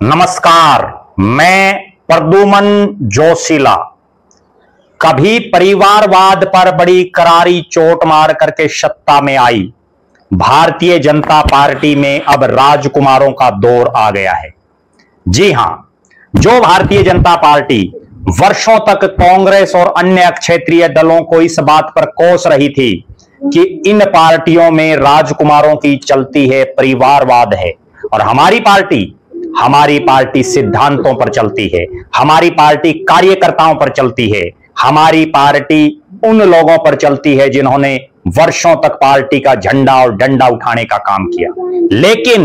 नमस्कार, मैं प्रद्युमन जोशीला। कभी परिवारवाद पर बड़ी करारी चोट मार करके सत्ता में आई भारतीय जनता पार्टी में अब राजकुमारों का दौर आ गया है। जी हां, जो भारतीय जनता पार्टी वर्षों तक कांग्रेस और अन्य क्षेत्रीय दलों को इस बात पर कोस रही थी कि इन पार्टियों में राजकुमारों की चलती है, परिवारवाद है, और हमारी पार्टी सिद्धांतों पर चलती है, हमारी पार्टी कार्यकर्ताओं पर चलती है, हमारी पार्टी उन लोगों पर चलती है जिन्होंने वर्षों तक पार्टी का झंडा और डंडा उठाने का काम किया। लेकिन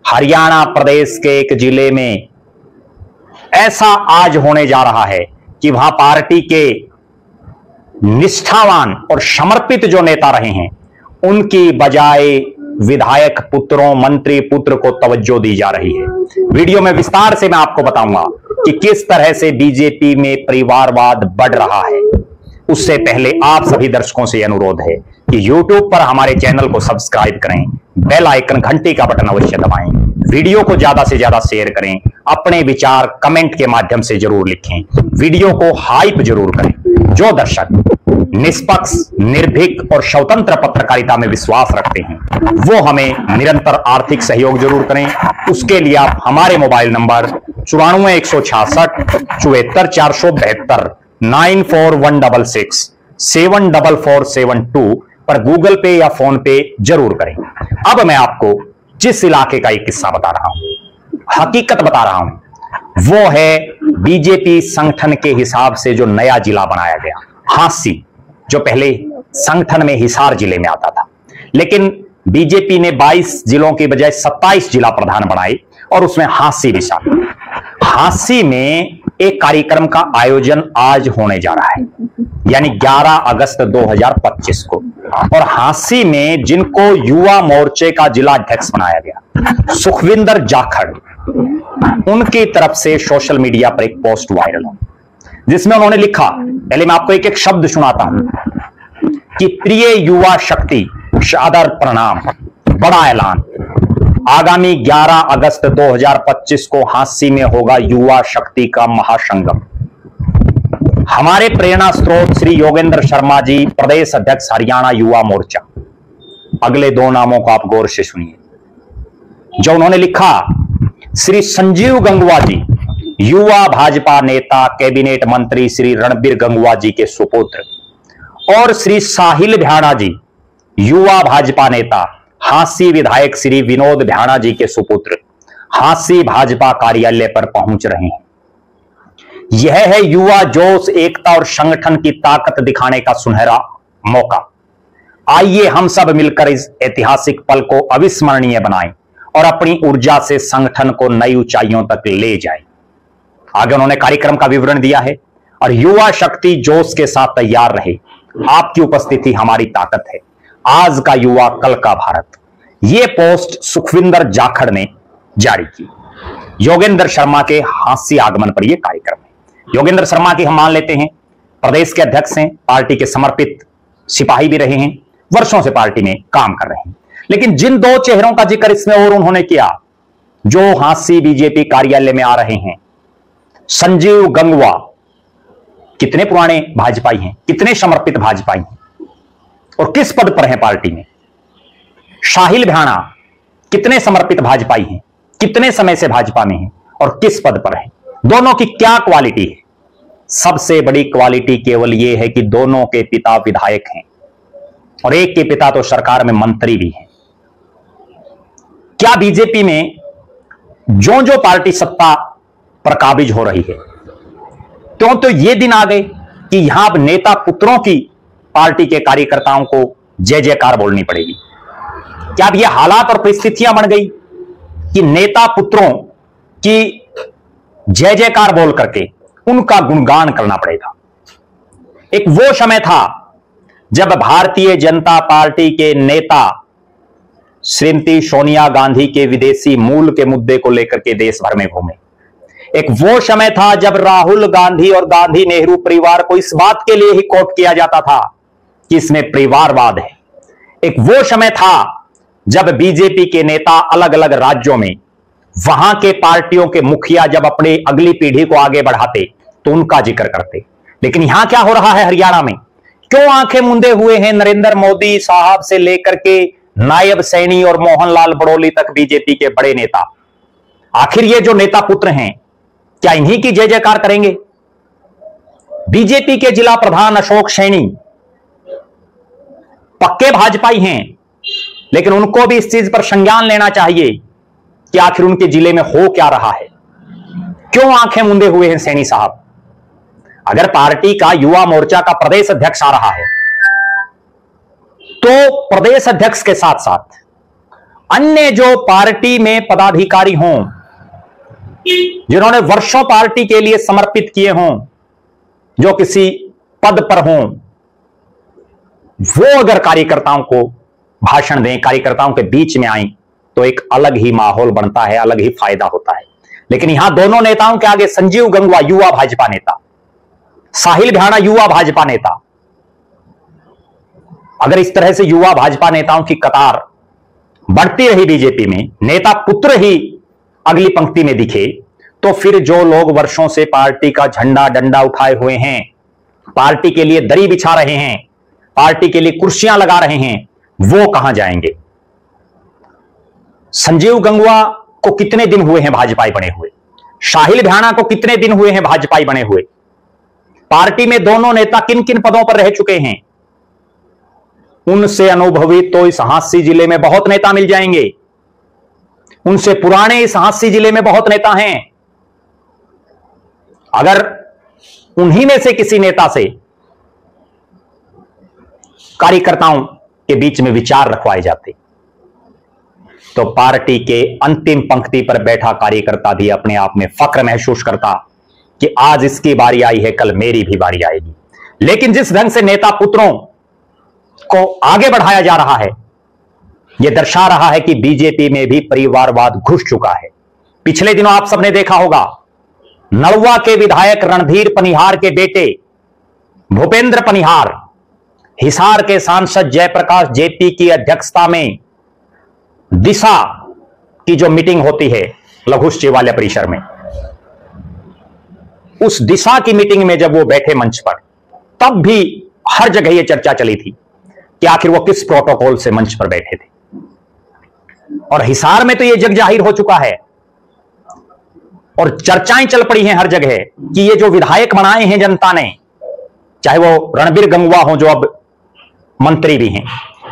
हरियाणा प्रदेश के एक जिले में ऐसा आज होने जा रहा है कि वहां पार्टी के निष्ठावान और समर्पित जो नेता रहे हैं, उनकी बजाय विधायक पुत्रों, मंत्री पुत्र को तवज्जो दी जा रही है। वीडियो में विस्तार से मैं आपको बताऊंगा कि किस तरह से बीजेपी में परिवारवाद बढ़ रहा है। उससे पहले आप सभी दर्शकों से अनुरोध है कि YouTube पर हमारे चैनल को सब्सक्राइब करें, बेल आइकन घंटी का बटन अवश्य दबाएं, वीडियो को ज्यादा से ज्यादा शेयर करें, अपने विचार कमेंट के माध्यम से जरूर लिखें, वीडियो को हाइप जरूर करें। जो दर्शक निष्पक्ष, निर्भीक और स्वतंत्र पत्रकारिता में विश्वास रखते हैं, वो हमें निरंतर आर्थिक सहयोग जरूर करें। उसके लिए आप हमारे मोबाइल नंबर 94 166 74 472 94166 74472 पर गूगल पे या फोन पे जरूर करें। अब मैं आपको जिस इलाके का एक किस्सा बता रहा हूं, हकीकत बता रहा हूं, वो है बीजेपी संगठन के हिसाब से जो नया जिला बनाया गया, हांसी, जो पहले संगठन में हिसार जिले में आता था। लेकिन बीजेपी ने 22 जिलों की बजाय 27 जिला प्रधान बनाए और उसमें हांसी भी शामिल। हांसी में एक कार्यक्रम का आयोजन आज होने जा रहा है, यानी 11 अगस्त 2025 को। और हांसी में जिनको युवा मोर्चे का जिला अध्यक्ष बनाया गया, सुखविंदर जाखड़, उनकी तरफ से सोशल मीडिया पर एक पोस्ट वायरल हो जिसमें उन्होंने लिखा, पहले मैं आपको एक एक शब्द सुनाता हूं, कि प्रिय युवा शक्ति, सादर प्रणाम, बड़ा ऐलान, आगामी 11 अगस्त 2025 को हांसी में होगा युवा शक्ति का महासंगम। हमारे प्रेरणा स्रोत श्री योगेंद्र शर्मा जी, प्रदेश अध्यक्ष हरियाणा युवा मोर्चा। अगले दो नामों को आप गौर से सुनिए। जो उन्होंने लिखा, श्री संजीव गंगवा जी, युवा भाजपा नेता, कैबिनेट मंत्री श्री रणबीर गंगवा जी के सुपुत्र, और श्री साहिल भ्याणा जी, युवा भाजपा नेता, हांसी विधायक श्री विनोद भ्याणा जी के सुपुत्र, हांसी भाजपा कार्यालय पर पहुंच रहे हैं। यह है युवा जोश, एकता और संगठन की ताकत दिखाने का सुनहरा मौका। आइए हम सब मिलकर इस ऐतिहासिक पल को अविस्मरणीय बनाएं और अपनी ऊर्जा से संगठन को नई ऊंचाइयों तक ले जाएं। आगे उन्होंने कार्यक्रम का विवरण दिया है, और युवा शक्ति जोश के साथ तैयार रहे, आपकी उपस्थिति हमारी ताकत है, आज का युवा कल का भारत। यह पोस्ट सुखविंदर जाखड़ ने जारी की योगेंद्र शर्मा के हांसी आगमन पर। यह कार्यक्रम है। योगेंद्र शर्मा की हम मान लेते हैं प्रदेश के अध्यक्ष हैं, पार्टी के समर्पित सिपाही भी रहे हैं, वर्षों से पार्टी में काम कर रहे हैं। लेकिन जिन दो चेहरों का जिक्र इसमें और उन्होंने किया, जो हांसी बीजेपी कार्यालय में आ रहे हैं, संजीव गंगवा कितने पुराने भाजपाई हैं, कितने समर्पित भाजपाई हैं और किस पद पर हैं पार्टी में। साहिल भ्याणा कितने समर्पित भाजपाई हैं, कितने समय से भाजपा में हैं और किस पद पर हैं। दोनों की क्या क्वालिटी है? सबसे बड़ी क्वालिटी केवल यह है कि दोनों के पिता विधायक हैं और एक के पिता तो सरकार में मंत्री भी हैं। क्या बीजेपी में जो जो पार्टी सत्ता पर काबिज हो रही है, तो ये दिन आ गए कि यहां अब नेता पुत्रों की पार्टी के कार्यकर्ताओं को जय जयकार बोलनी पड़ेगी। क्या अब ये हालात और परिस्थितियां बन गई कि नेता पुत्रों की जय जयकार बोल करके उनका गुणगान करना पड़ेगा? एक वो समय था जब भारतीय जनता पार्टी के नेता श्रीमती सोनिया गांधी के विदेशी मूल के मुद्दे को लेकर के देश भर में घूमे। एक वो समय था जब राहुल गांधी और गांधी नेहरू परिवार को इस बात के लिए ही कोट किया जाता था कि इसमें परिवारवाद है। एक वो समय था जब बीजेपी के नेता अलग अलग राज्यों में वहां के पार्टियों के मुखिया जब अपनी अगली पीढ़ी को आगे बढ़ाते तो उनका जिक्र करते। लेकिन यहां क्या हो रहा है हरियाणा में? क्यों आंखें मूंदे हुए हैं नरेंद्र मोदी साहब से लेकर के नायब सैनी और मोहनलाल बड़ोली तक बीजेपी के बड़े नेता? आखिर ये जो नेता पुत्र हैं, क्या इन्हीं की जय जयकार करेंगे? बीजेपी के जिला प्रधान अशोक सैनी पक्के भाजपाई हैं, लेकिन उनको भी इस चीज पर संज्ञान लेना चाहिए कि आखिर उनके जिले में हो क्या रहा है। क्यों आंखें मूंदे हुए हैं सैनी साहब? अगर पार्टी का युवा मोर्चा का प्रदेश अध्यक्ष आ रहा है तो प्रदेश अध्यक्ष के साथ साथ अन्य जो पार्टी में पदाधिकारी हों, जिन्होंने वर्षों पार्टी के लिए समर्पित किए हों, जो किसी पद पर हों, वो अगर कार्यकर्ताओं को भाषण दें, कार्यकर्ताओं के बीच में आए, तो एक अलग ही माहौल बनता है, अलग ही फायदा होता है। लेकिन यहां दोनों नेताओं के आगे संजीव गंगवा युवा भाजपा नेता, साहिल भ्याणा युवा भाजपा नेता, अगर इस तरह से युवा भाजपा नेताओं की कतार बढ़ती रही बीजेपी में, नेता पुत्र ही अगली पंक्ति में दिखे, तो फिर जो लोग वर्षों से पार्टी का झंडा डंडा उठाए हुए हैं, पार्टी के लिए दरी बिछा रहे हैं, पार्टी के लिए कुर्सियां लगा रहे हैं, वो कहां जाएंगे? संजीव गंगवा को कितने दिन हुए हैं भाजपाई बने हुए? साहिल भ्याणा को कितने दिन हुए हैं भाजपाई बने हुए? पार्टी में दोनों नेता किन किन पदों पर रह चुके हैं? उनसे अनुभवी तो इस हांसी जिले में बहुत नेता मिल जाएंगे, उनसे पुराने इस हांसी जिले में बहुत नेता हैं। अगर उन्हीं में से किसी नेता से कार्यकर्ताओं के बीच में विचार रखवाए जाते तो पार्टी के अंतिम पंक्ति पर बैठा कार्यकर्ता भी अपने आप में फक्र महसूस करता कि आज इसकी बारी आई है, कल मेरी भी बारी आएगी। लेकिन जिस ढंग से नेता पुत्रों को आगे बढ़ाया जा रहा है, यह दर्शा रहा है कि बीजेपी में भी परिवारवाद घुस चुका है। पिछले दिनों आप सबने देखा होगा, नलवा के विधायक रणधीर पनिहार के बेटे भूपेंद्र पनिहार हिसार के सांसद जयप्रकाश जेपी की अध्यक्षता में दिशा की जो मीटिंग होती है लघु सचिवालय परिसर में, उस दिशा की मीटिंग में जब वो बैठे मंच पर, तब भी हर जगह यह चर्चा चली थी कि आखिर वो किस प्रोटोकॉल से मंच पर बैठे थे। और हिसार में तो यह जग जाहिर हो चुका है और चर्चाएं चल पड़ी हैं हर जगह कि ये जो विधायक बनाए हैं जनता ने, चाहे वो रणबीर गंगवा हो जो अब मंत्री भी हैं,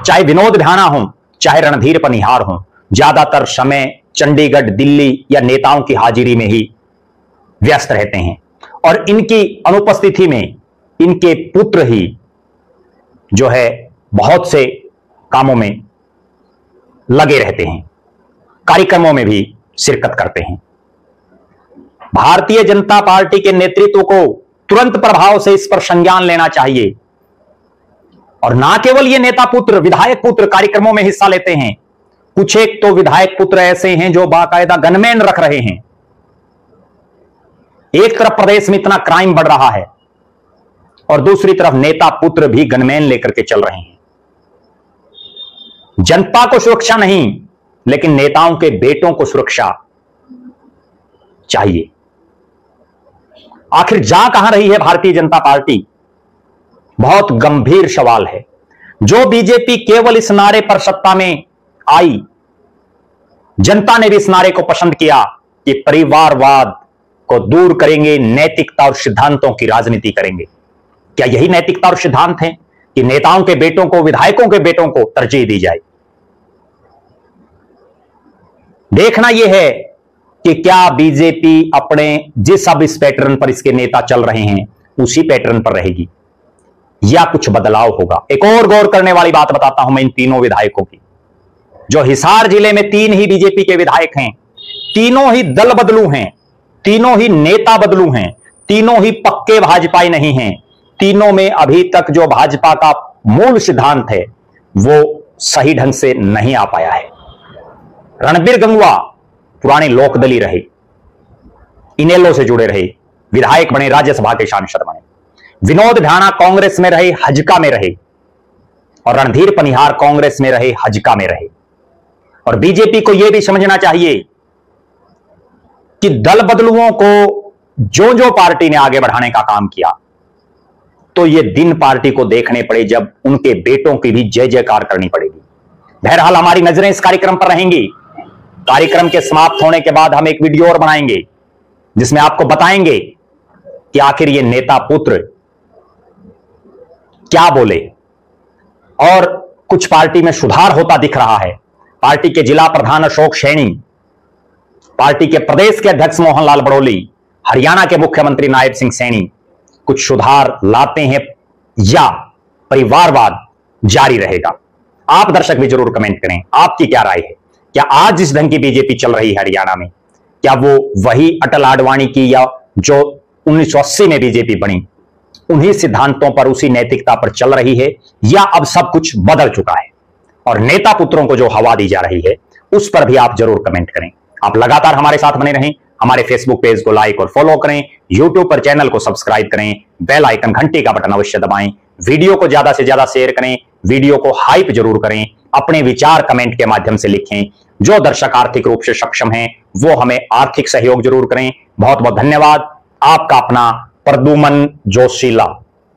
चाहे विनोद भ्याणा हो, चाहे रणधीर पनिहार हो, ज्यादातर समय चंडीगढ़, दिल्ली या नेताओं की हाजिरी में ही व्यस्त रहते हैं और इनकी अनुपस्थिति में इनके पुत्र ही जो है बहुत से कामों में लगे रहते हैं, कार्यक्रमों में भी शिरकत करते हैं। भारतीय जनता पार्टी के नेतृत्व को तुरंत प्रभाव से इस पर संज्ञान लेना चाहिए और ना केवल ये नेता पुत्र, विधायक पुत्र कार्यक्रमों में हिस्सा लेते हैं, कुछ एक तो विधायक पुत्र ऐसे हैं जो बाकायदा गनमैन रख रहे हैं। एक तरफ प्रदेश में इतना क्राइम बढ़ रहा है और दूसरी तरफ नेता पुत्र भी गनमैन लेकर के चल रहे हैं। जनता को सुरक्षा नहीं, लेकिन नेताओं के बेटों को सुरक्षा चाहिए। आखिर जा कहां रही है भारतीय जनता पार्टी? बहुत गंभीर सवाल है। जो बीजेपी केवल इस नारे पर सत्ता में आई, जनता ने भी इस नारे को पसंद किया कि परिवारवाद को दूर करेंगे, नैतिकता और सिद्धांतों की राजनीति करेंगे। क्या यही नैतिकता और सिद्धांत है कि नेताओं के बेटों को, विधायकों के बेटों को तरजीह दी जाए? देखना यह है कि क्या बीजेपी अपने जिस अब इस पैटर्न पर इसके नेता चल रहे हैं उसी पैटर्न पर रहेगी या कुछ बदलाव होगा। एक और गौर करने वाली बात बताता हूं मैं इन तीनों विधायकों की। जो हिसार जिले में 3 ही बीजेपी के विधायक हैं, तीनों ही दल बदलू हैं, तीनों ही नेता बदलू हैं, तीनों ही पक्के भाजपाई नहीं हैं, तीनों में अभी तक जो भाजपा का मूल सिद्धांत है वो सही ढंग से नहीं आ पाया है। रणबीर गंगवा पुराने लोकदली रहे, इनेलो से जुड़े रहे, विधायक बने, राज्यसभा के सांसद बने। विनोद भ्याणा कांग्रेस में रहे, हजका में रहे, और रणधीर पनिहार कांग्रेस में रहे, हजका में रहे। और बीजेपी को यह भी समझना चाहिए कि दल बदलुओं को जो जो पार्टी ने आगे बढ़ाने का काम किया, तो ये दिन पार्टी को देखने पड़े जब उनके बेटों की भी जय जयकार करनी पड़ेगी। बहरहाल हमारी नजरें इस कार्यक्रम पर रहेंगी। कार्यक्रम के समाप्त होने के बाद हम एक वीडियो और बनाएंगे जिसमें आपको बताएंगे कि आखिर ये नेता पुत्र क्या बोले, और कुछ पार्टी में सुधार होता दिख रहा है। पार्टी के जिला प्रधान अशोक सैनी, पार्टी के प्रदेश के अध्यक्ष मोहनलाल बड़ोली, हरियाणा के मुख्यमंत्री नायब सिंह सैनी कुछ सुधार लाते हैं या परिवारवाद जारी रहेगा। आप दर्शक भी जरूर कमेंट करें, आपकी क्या राय है। क्या आज जिस ढंग की बीजेपी चल रही है हरियाणा में, क्या वो वही अटल आडवाणी की या जो 1980 में बीजेपी बनी उन्हीं सिद्धांतों पर, उसी नैतिकता पर चल रही है, या अब सब कुछ बदल चुका है और नेता पुत्रों को जो हवा दी जा रही है उस पर भी आप जरूर कमेंट करें। आप लगातार हमारे साथ बने रहें, हमारे फेसबुक पेज को लाइक और फॉलो करें, यूट्यूब पर चैनल को सब्सक्राइब करें, बेल आइकन घंटी का बटन अवश्य दबाएं, वीडियो को ज्यादा से ज्यादा शेयर करें, वीडियो को हाइप जरूर करें, अपने विचार कमेंट के माध्यम से लिखें। जो दर्शक आर्थिक रूप से सक्षम हैं वो हमें आर्थिक सहयोग जरूर करें। बहुत बहुत धन्यवाद। आपका अपना प्रद्युमन जोशीला।